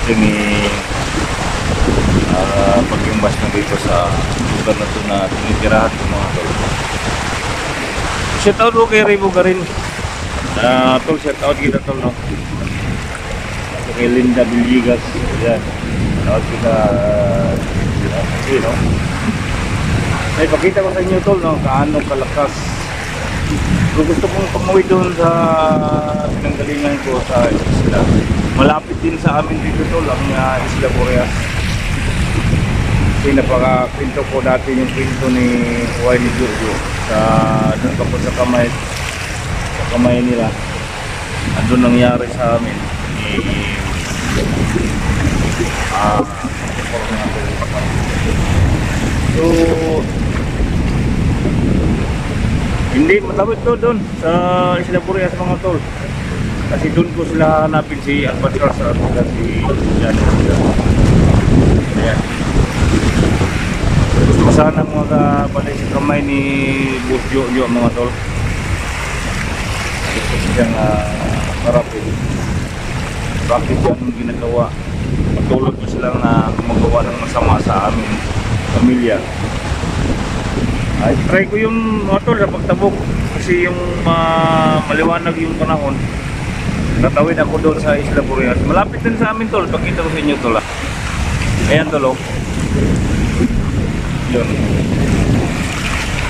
ating pagyumbas na dito sa lugar na ito na tinitirahan ko mga tol. Shout out ko kay Rebo Garin. Tol, shout out kita tol, no? Kay Linda Villegas. Yan. Shout out kita no? Ay, pakita ko sa inyo tol, no? Kaano kalakas. Kung gusto kong pamuwi doon sa pinanggalingan ko sa isla, malapit din sa amin dito tol, ang Isla Boreas. Kasi napaka-pinto ko dati yung pinto ni Huay ni Giorgio sa doon kapag sa kamay nila. Andun nangyari sa amin so hindi matawid to doon sa Isla Boreas mga tol, kasi doon ko sila hanapin si Albatros at si Jan. Ayan, gusto sana mga balay sa kamay ni Boss Jojo mga tol. Gusto siyang marapin bakit yan ginagawa. Matulog ko silang magawa ng masama sa aming pamilya. Ay, try ko yung mga tol sa pagtabog kasi yung maliwanag yung panahon. Tatawid ako doon sa Isla Boreas. Malapit din sa amin tol, pakita ko sa inyo tol. Ayan tol, oh. Yun.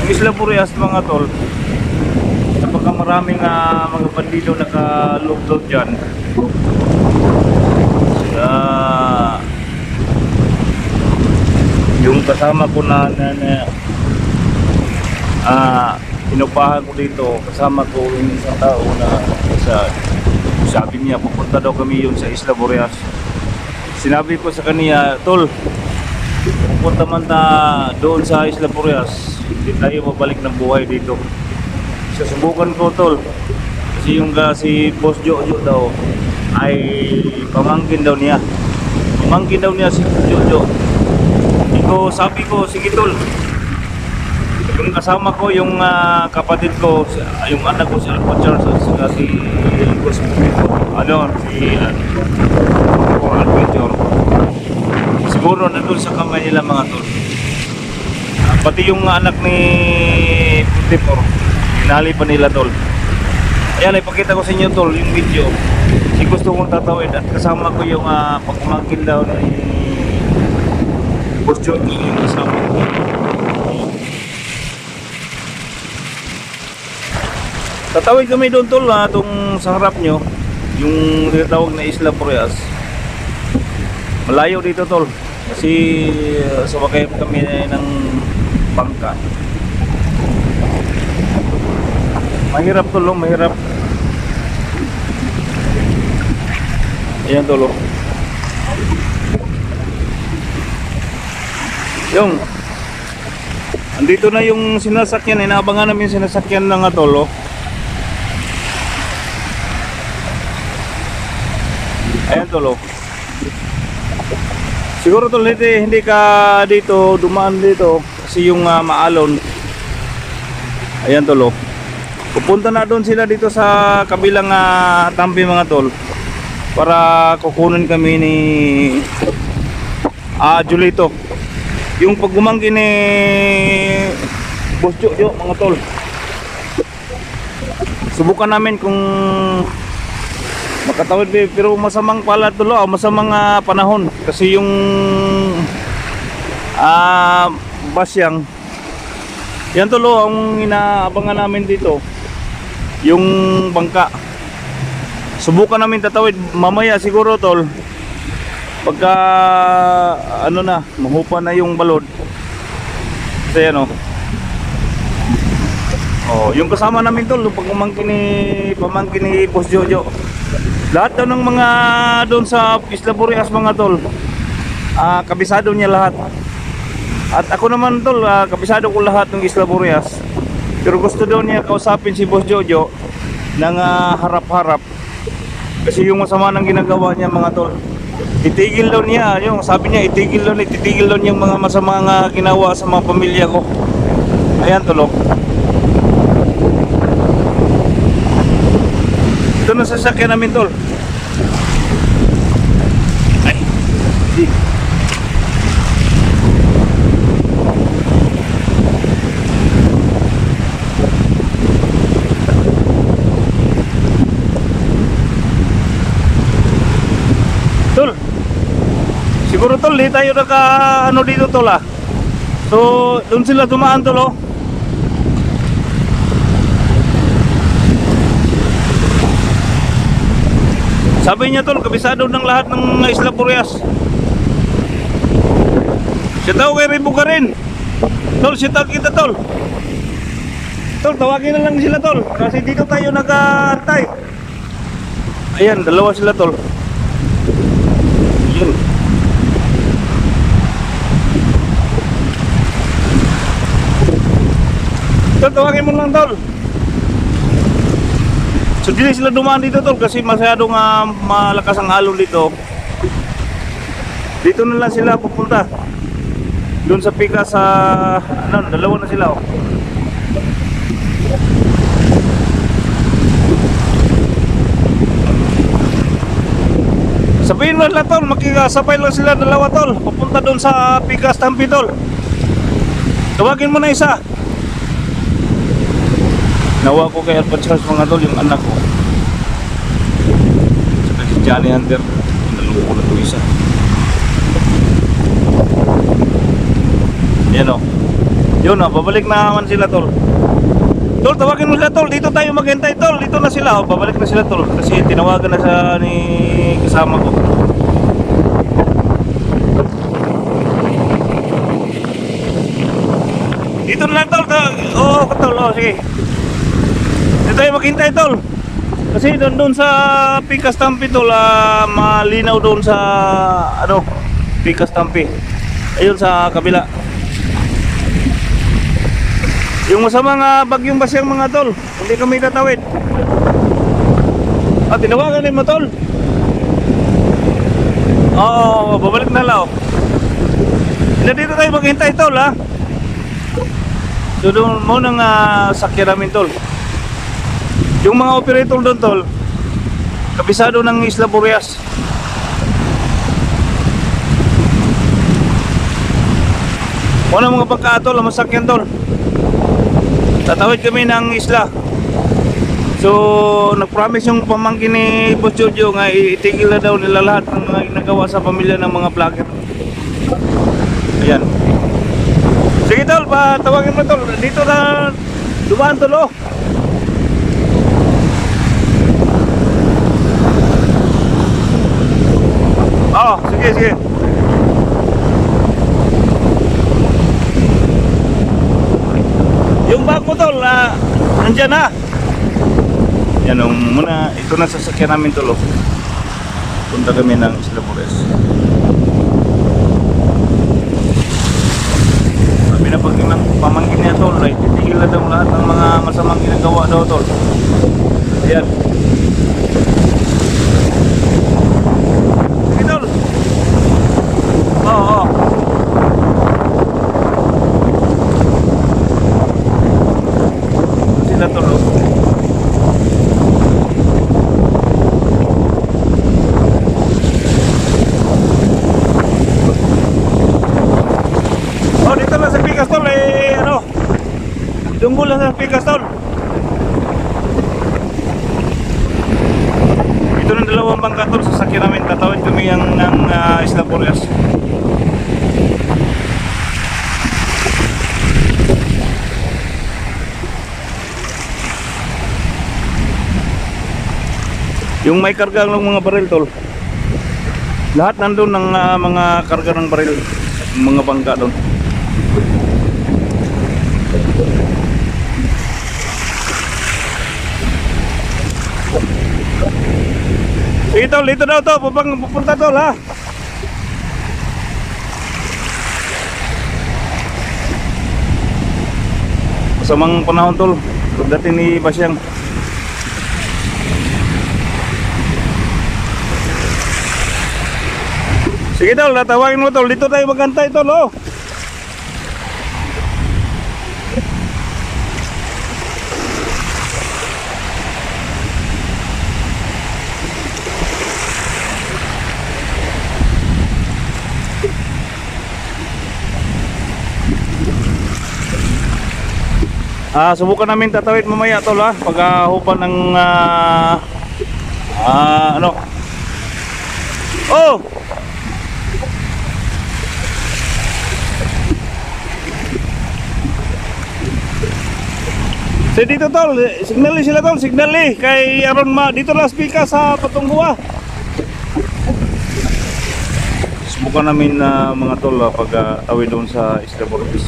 Yung Isla Boreas mga tol, napaka maraming mga bandido naka-loop dyan. Yung kasama ko na inupahan ko dito, kasama ko yung isang tao na sabi niya pupunta daw kami yun sa Isla Boreas. Sinabi ko sa kanya, tol, pupunta man ta doon sa Isla Boreas, hindi tayo mabalik ng buhay dito. Susubukan ko tol, kasi yung si Boss Jojo daw ay pamangkin daw niya si Jojo. Sabi ko, sige tol, yung kasama ko, yung kapatid ko, yung anak ko si Alpha Charles at si Adventure, siguro nandun sa kamay nila mga tol. Pati yung anak ni Putipor, hinali pa nila tol. Ayan, ipakita ko sa inyo tol yung video. Kasi gusto kong tatawid at kasama ko yung pagkumangkin daw ni Boss Jojo yung kasama ko. Tatawid kami doon tol, itong sa harap nyo, yung tinatawag na Isla Boreas. Malayo dito tol, kasi sumakay kami ng bangka. Mahirap tol, mahirap. Ayan tol, yung andito na yung sinasakyan, inaabangan namin yung sinasakyan ng tol. Ayan tol, siguro tol hindi ka dito dumaan dito kasi yung maalon. Ayan tol, pupunta na doon sila dito sa kabilang tampi mga tol para kukunin kami ni Julito, yung paggumangkin ni Boss Jojo mga tol. Subukan namin kung makatawid pero masamang pala tol, masamang panahon kasi yung basyang yan tol, ang inaabangan namin dito yung bangka. Subukan namin tatawid mamaya siguro tol, pagka na mahupa na yung balod. Kasi yung kasama namin tol, pamangkin ni Boss Jojo, lahat daw ng mga doon sa Isla Boreas mga tol, kabisado niya lahat. At ako naman tol, kabisado ko lahat ng Isla Boreas. Pero gusto daw niya kausapin si Boss Jojo ng harap-harap kasi yung masama ng ginagawa niya mga tol, itigil daw niya. Yung sabi niya, itigil daw niya yung mga masama nga ginawa sa mga pamilya ko. Ayan tol, ito na sasakyan namin tol. Ay, Siguro tol, di tayo naka ano dito tol ah. So, doon sila dumaan tol oh. Sabi niya tol, kabisado ng lahat ng Isla Boreas. Siya tao kay Ribo ka rin. Tol, siya tao kita tol. Tol, tawagin na lang sila tol. Kasi dito tayo nag-aantay. Ayan, dalawa sila tol. Ayan. Tol, tawagin mo lang tol. So hindi sila dumaan dito tol kasi masyadong malakas ang alon dito. Dito na lang sila pupunta. Doon sa pika sa ano, dalawa na sila oh. Sabihin mo lang tol, makikasabay lang sila dalawa tol. Pupunta doon sa pika Stampede tol. Tawagin mo na isa. Nawa ko kay Alpha Charles mga tol, yung anak ko. Saka si Johnny Hunter, nalungko na ito isa. Yan o. Yun o, babalik na naman sila tol. Tol, tawagin mo sila tol, dito tayo maghintay tol. Dito na sila o, babalik na sila tol. Kasi tinawagan na siya ni kasama ko. Dito na lang tol, oo tol, o sige. Dito tayo maghintay tol. Kasi doon sa Pika Stampede tol, malinaw doon sa ano, Pika Stampede. Ayun sa kabila. Yung masamang bagyong basyang mga tol, hindi kami tatawid. Tinawagan din mo tol. Oo, babalik na lang. Dito tayo maghintay tol ha. So doon mo nang sakyan namin tol. Yung mga operator doon tol, kabisado ng Isla Boreas. Muna mga pagkatol, masakyan tol. Tatawid kami ng isla. So nag-promise yung pamangkin ni Boss Jojo nga itigil na daw nila lahat ng mga ginagawa sa pamilya ng mga vlogger. Ayan. Sige tol, tawagin mo tol. Dito na dumaan tol oh. Oh, sige, sige. Yung bag mo tol, nandyan na. Yan o, muna, ito na sasakyan namin tol. Punta kami ng Isla Boreas. Sabi na pag pamangkin niya tol, right, titigil na daw lahat ng mga masamang ginagawa daw tol. Ayan. Sige tol. Oo. Sila tol. Dito lang sa Pikas tol, ano, dunggol lang sa Pikas tol. Ito ng dalawang bangka tol, sasakyan namin, tatawid kami ng Isla Boreas. Yung may karga ng mga baril tol, lahat nandun ng mga karga ng baril, mga bangka doon. Sige tol, dito daw to, pupunta tol ha. Masamang panahon tol, pagdating ni Basyang. Sige tol, tatawagin mo tol, dito tayo magantay tol oh. Subukan namin tatawid mamaya tol ha, paghupan ng ano. Oh! So dito tol, signal sila tol, signal kay aron dito lang speaker sa Patungguwa. Subukan namin na mga tol pag tawid doon sa Isla Borges.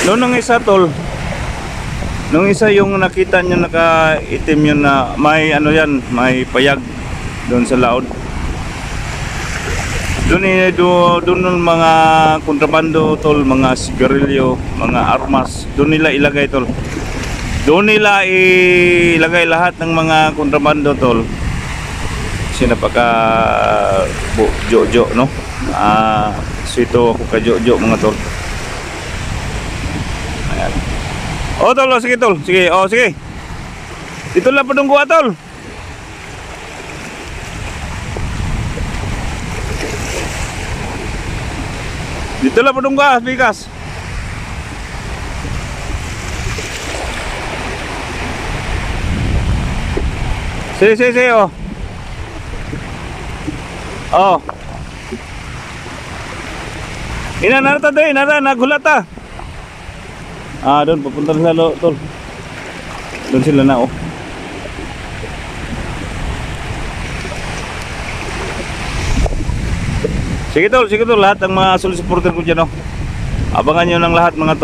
Noon ang isa tol, nung isa yung nakita niyo naka-itim yun na may ano yan, may payag doon sa laod. Doon ng mga kontrabando tol, mga sigarilyo, mga armas, doon nila ilagay tol. Doon nila ilagay lahat ng mga kontrabando tol. Kasi napaka jojo no. Sito ako ka jojo mga tol. Ayan. Oh tol, sige tol. Sige, sige. Dito lang Patungguwa tol. Dito lang Patungguwa, Bikas. Sige, oh. Oh. Narata doon, nagulata. Doon, papunta na sa tol. Doon sila na, oh. Sige tol, lahat ng mga solid supporter ko dyan, oh. Abangan nyo ng lahat mga tol.